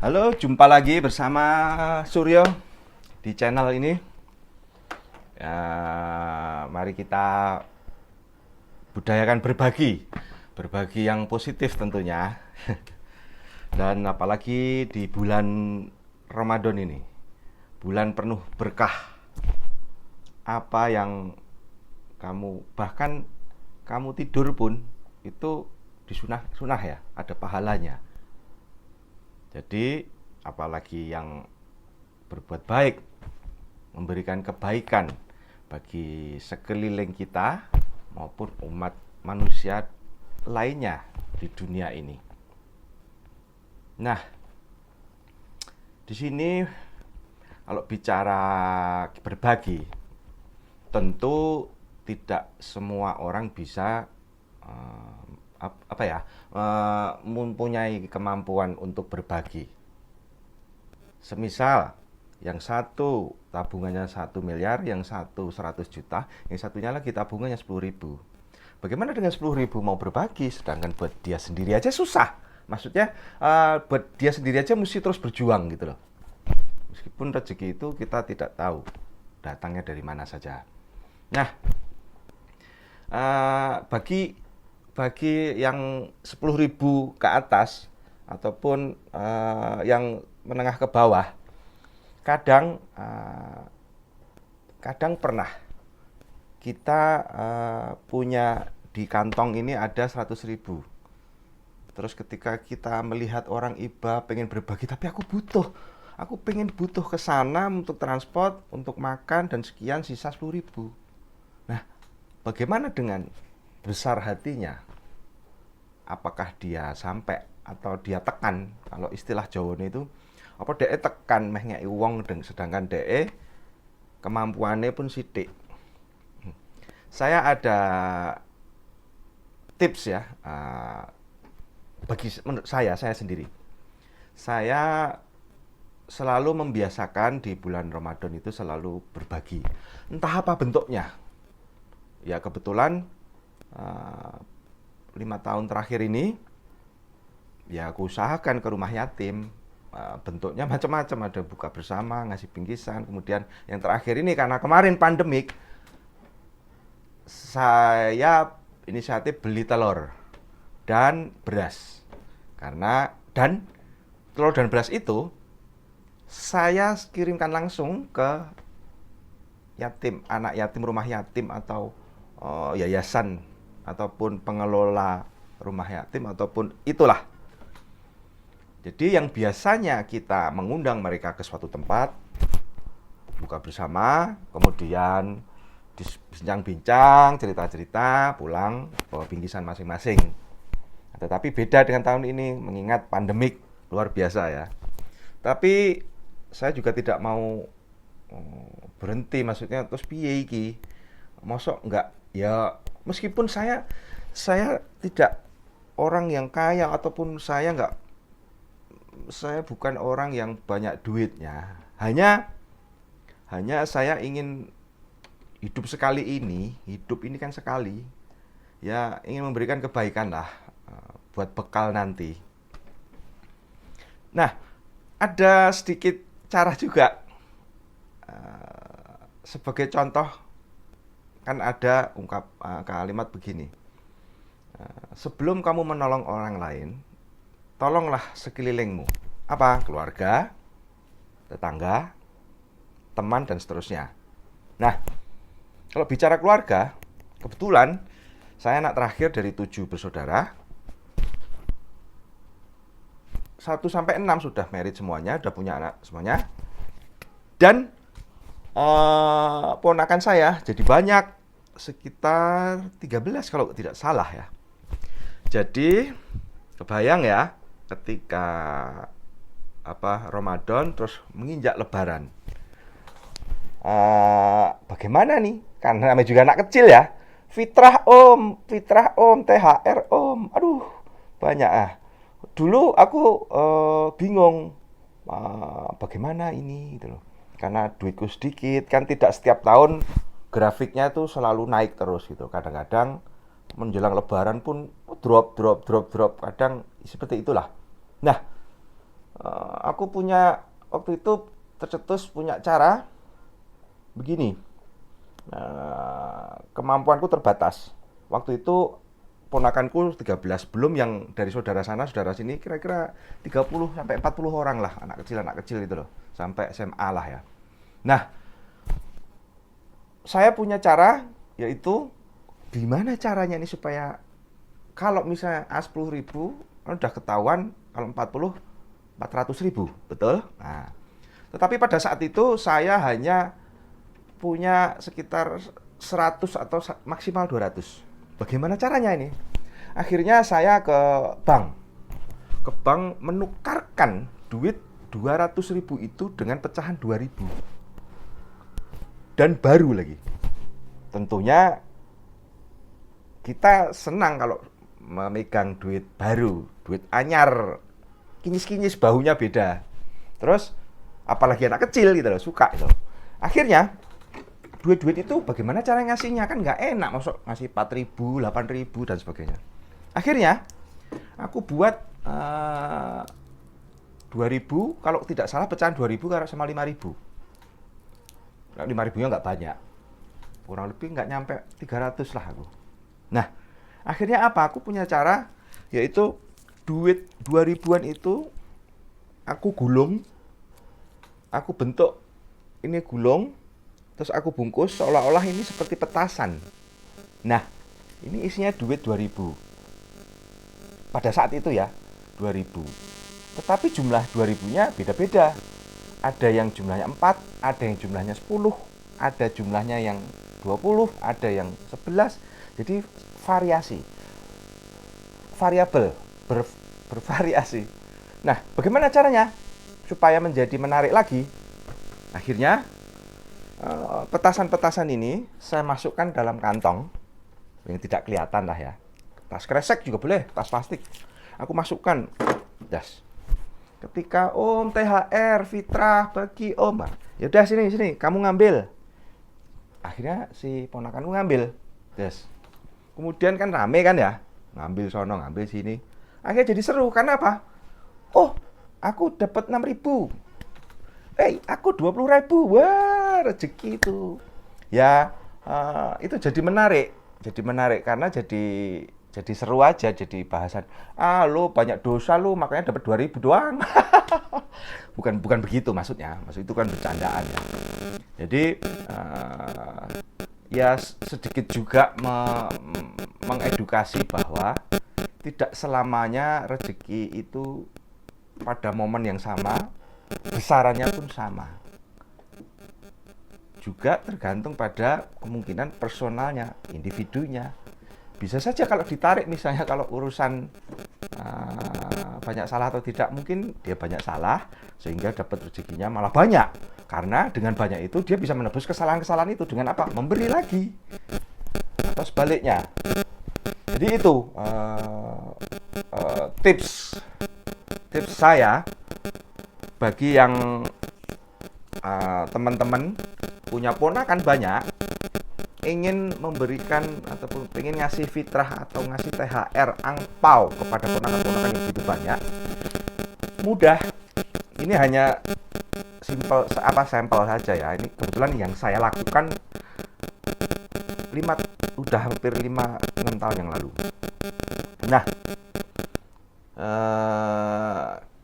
Halo, jumpa lagi bersama Suryo di channel ini. Ya, mari kita budayakan berbagi yang positif tentunya. Dan apalagi di bulan Ramadan ini, bulan penuh berkah. Apa yang kamu bahkan kamu tidur pun itu disunah ya, ada pahalanya. Jadi apalagi yang berbuat baik, memberikan kebaikan bagi sekeliling kita maupun umat manusia lainnya di dunia ini. Nah, di sini kalau bicara berbagi, tentu tidak semua orang bisa mempunyai kemampuan untuk berbagi. Semisal yang satu tabungannya 1 miliar, yang satu 100 juta, yang satunya lagi tabungannya 10.000. Bagaimana dengan 10.000 mau berbagi, sedangkan buat dia sendiri aja susah. Maksudnya buat dia sendiri aja mesti terus berjuang gitu loh. Meskipun rezeki itu kita tidak tahu datangnya dari mana saja. Nah, bagi yang 10.000 ke atas ataupun yang menengah ke bawah, kadang pernah kita punya di kantong ini ada 100.000. Terus ketika kita melihat orang iba pengen berbagi, tapi aku pengen butuh ke sana untuk transport, untuk makan dan sekian, sisa 10.000. Nah, bagaimana dengan besar hatinya? Apakah dia sampai atau dia tekan? Kalau istilah Jawa itu, apa DE tekan meh ngeki wong sedangkan DE kemampuannya pun sithik. Saya ada tips ya, menurut saya sendiri. Saya selalu membiasakan di bulan Ramadan itu selalu berbagi. Entah apa bentuknya. Ya kebetulan 5 tahun terakhir ini ya aku usahakan ke rumah yatim. Bentuknya macam-macam, ada buka bersama, ngasih bingkisan, kemudian yang terakhir ini karena kemarin pandemik, saya inisiatif beli telur dan beras. Dan telur dan beras itu saya kirimkan langsung ke yatim, anak yatim, rumah yatim atau yayasan ataupun pengelola rumah yatim ataupun itulah. Jadi yang biasanya kita mengundang mereka ke suatu tempat, buka bersama, kemudian bincang-bincang, cerita-cerita, pulang bawa bingkisan masing-masing. Tetapi beda dengan tahun ini mengingat pandemik luar biasa ya. Tapi saya juga tidak mau berhenti, maksudnya terus piye iki? Mosok enggak ya, meskipun saya tidak orang yang kaya ataupun saya bukan orang yang banyak duitnya. Hanya saya ingin hidup sekali ini, hidup ini kan sekali. Ya, ingin memberikan kebaikan lah buat bekal nanti. Nah, ada sedikit cara juga. Sebagai contoh, kan ada kalimat begini. Sebelum kamu menolong orang lain, tolonglah sekelilingmu. Apa? Keluarga, tetangga, teman, dan seterusnya. Nah, kalau bicara keluarga, kebetulan saya anak terakhir dari 7 bersaudara. 1 sampai 6 sudah married semuanya, sudah punya anak semuanya. Dan ponakan saya jadi banyak, sekitar 13 kalau tidak salah ya. Jadi kebayang ya, ketika Ramadan terus menginjak Lebaran, bagaimana nih? Karena namanya juga anak kecil ya. Fitrah om, THR om, aduh banyak. Dulu aku bingung bagaimana ini gitu loh. Karena duitku sedikit, kan tidak setiap tahun grafiknya tuh selalu naik terus gitu. Kadang-kadang menjelang Lebaran pun drop. Kadang seperti itulah. Nah, aku aku punya waktu itu tercetus punya cara begini. Kemampuanku terbatas. Waktu itu ponakanku 13, belum yang dari saudara sana, saudara sini, kira-kira 30 sampai 40 orang lah, anak kecil itu loh, sampai SMA lah ya. Nah, saya punya cara, yaitu gimana caranya ini supaya kalau misalnya A10.000, udah ketahuan kalau 40, 400.000, betul? Nah, tetapi pada saat itu saya hanya punya sekitar 100 atau maksimal 200. Bagaimana caranya ini? Akhirnya saya ke bank menukarkan duit 200.000 itu dengan pecahan 2.000. Dan baru lagi. Tentunya kita senang kalau memegang duit baru, duit anyar, kinyis-kinyis, baunya beda. Terus apalagi anak kecil gitu loh, suka gitu. Akhirnya duit-duit itu bagaimana cara ngasihnya, kan nggak enak masuk ngasih 4.000, 8.000 dan sebagainya. Akhirnya aku buat 2.000, kalau tidak salah pecahan 2.000 sama 5.000. Kalau 5.000-nya nggak banyak, kurang lebih nggak nyampe 300 lah aku. Nah, akhirnya apa? Aku punya cara, yaitu duit 2.000-an itu aku gulung, aku bentuk ini gulung, terus aku bungkus seolah-olah ini seperti petasan. Nah, ini isinya duit 2.000. Pada saat itu ya, 2.000. Tetapi jumlah 2.000-nya beda-beda. Ada yang jumlahnya 4, ada yang jumlahnya 10, ada jumlahnya yang 20, ada yang 11. Jadi variasi. Variabel, bervariasi. Nah, bagaimana caranya supaya menjadi menarik lagi? Akhirnya petasan-petasan ini saya masukkan dalam kantong yang tidak kelihatan lah ya. Tas kresek juga boleh, tas plastik. Aku masukkan das. Ketika Om THR fitrah bagi Om, ya udah sini kamu ngambil. Akhirnya si ponakanku ngambil, das. Kemudian kan rame kan ya, ngambil sono ngambil sini. Akhirnya jadi seru karena apa? Oh, aku dapat 6.000. Aku 20.000. Wah, rezeki itu. Ya, itu jadi menarik. Jadi menarik karena jadi seru aja, jadi bahasan. Lu banyak dosa lu, makanya dapat 2.000 doang. bukan begitu maksudnya. Maksud itu kan bercandaan ya. Jadi ya sedikit juga mengedukasi bahwa tidak selamanya rezeki itu pada momen yang sama, besarannya pun sama. Juga tergantung pada kemungkinan personalnya, individunya. Bisa saja kalau ditarik, misalnya kalau urusan banyak salah atau tidak, mungkin dia banyak salah sehingga dapat rezekinya malah banyak. Karena dengan banyak itu dia bisa menebus kesalahan-kesalahan itu dengan apa? Memberi lagi. Atau sebaliknya. Jadi itu tips saya bagi yang teman-teman punya ponakan banyak, ingin memberikan ataupun ingin ngasih fitrah atau ngasih THR angpau kepada ponakan-ponakan yang begitu banyak, mudah. Ini hanya sampel saja ya. Ini kebetulan yang saya lakukan udah hampir 5-6 tahun yang lalu. Nah,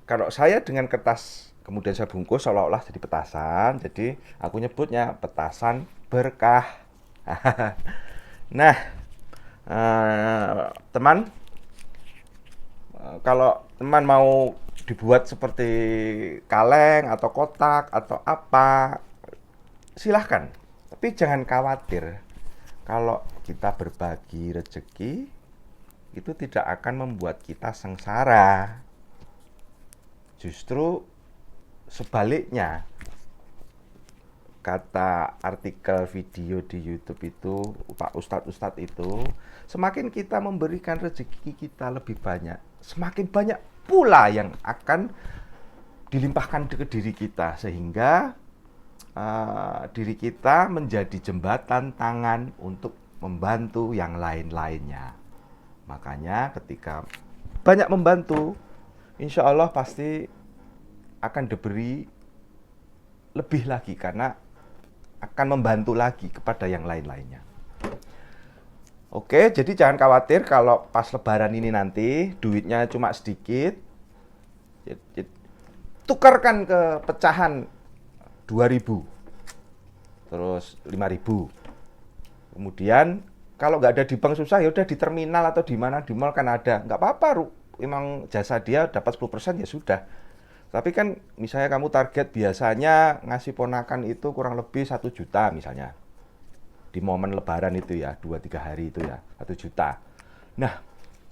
kalau saya dengan kertas kemudian saya bungkus seolah-olah jadi petasan, jadi aku nyebutnya petasan berkah. Nah, teman, kalau teman mau dibuat seperti kaleng atau kotak atau apa, silahkan. Tapi jangan khawatir, kalau kita berbagi rezeki itu tidak akan membuat kita sengsara. Justru sebaliknya, kata artikel video di YouTube itu, Pak Ustadz itu, semakin kita memberikan rezeki kita lebih banyak, semakin banyak pula yang akan dilimpahkan ke diri kita, sehingga diri kita menjadi jembatan tangan untuk membantu yang lain-lainnya. Makanya ketika banyak membantu, insya Allah pasti akan diberi lebih lagi karena akan membantu lagi kepada yang lain-lainnya. Oke, jadi jangan khawatir kalau pas lebaran ini nanti duitnya cuma sedikit. Tukarkan ke pecahan 2.000, terus 5.000. Kemudian kalau nggak ada di bank susah, ya udah di terminal atau di mana, di mall kan ada. Nggak apa-apa, emang jasa dia dapat 10% ya sudah. Tapi kan misalnya kamu target biasanya ngasih ponakan itu kurang lebih 1 juta misalnya. Di momen lebaran itu ya, 2-3 hari itu ya, 1 juta. Nah,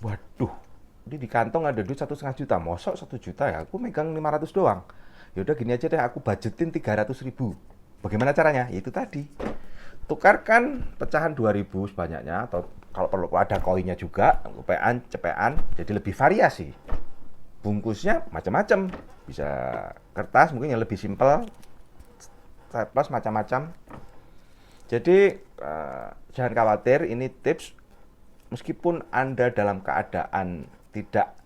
waduh, ini di kantong ada duit 1,5 juta. Mosok 1 juta ya, aku megang 500 doang. Ya udah gini aja deh, aku budgetin 300.000. Bagaimana caranya? Ya itu tadi. Tukarkan pecahan 2.000 sebanyaknya, atau kalau perlu ada koinnya juga, cepean, cepean, jadi lebih variasi. Bungkusnya macam-macam, bisa kertas mungkin yang lebih simpel, staples macam-macam. Jadi jangan khawatir, ini tips meskipun Anda dalam keadaan tidak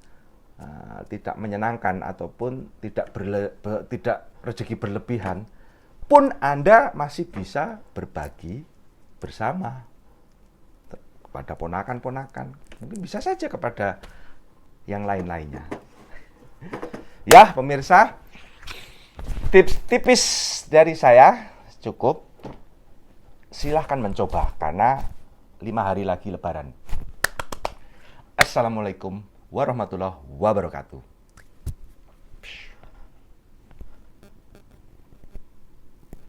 menyenangkan ataupun tidak rezeki berlebihan, pun Anda masih bisa berbagi bersama kepada ponakan-ponakan, mungkin bisa saja kepada yang lain-lainnya. Ya, pemirsa, tips tipis dari saya cukup. Silahkan mencoba, karena 5 hari lagi lebaran. Assalamualaikum warahmatullahi wabarakatuh.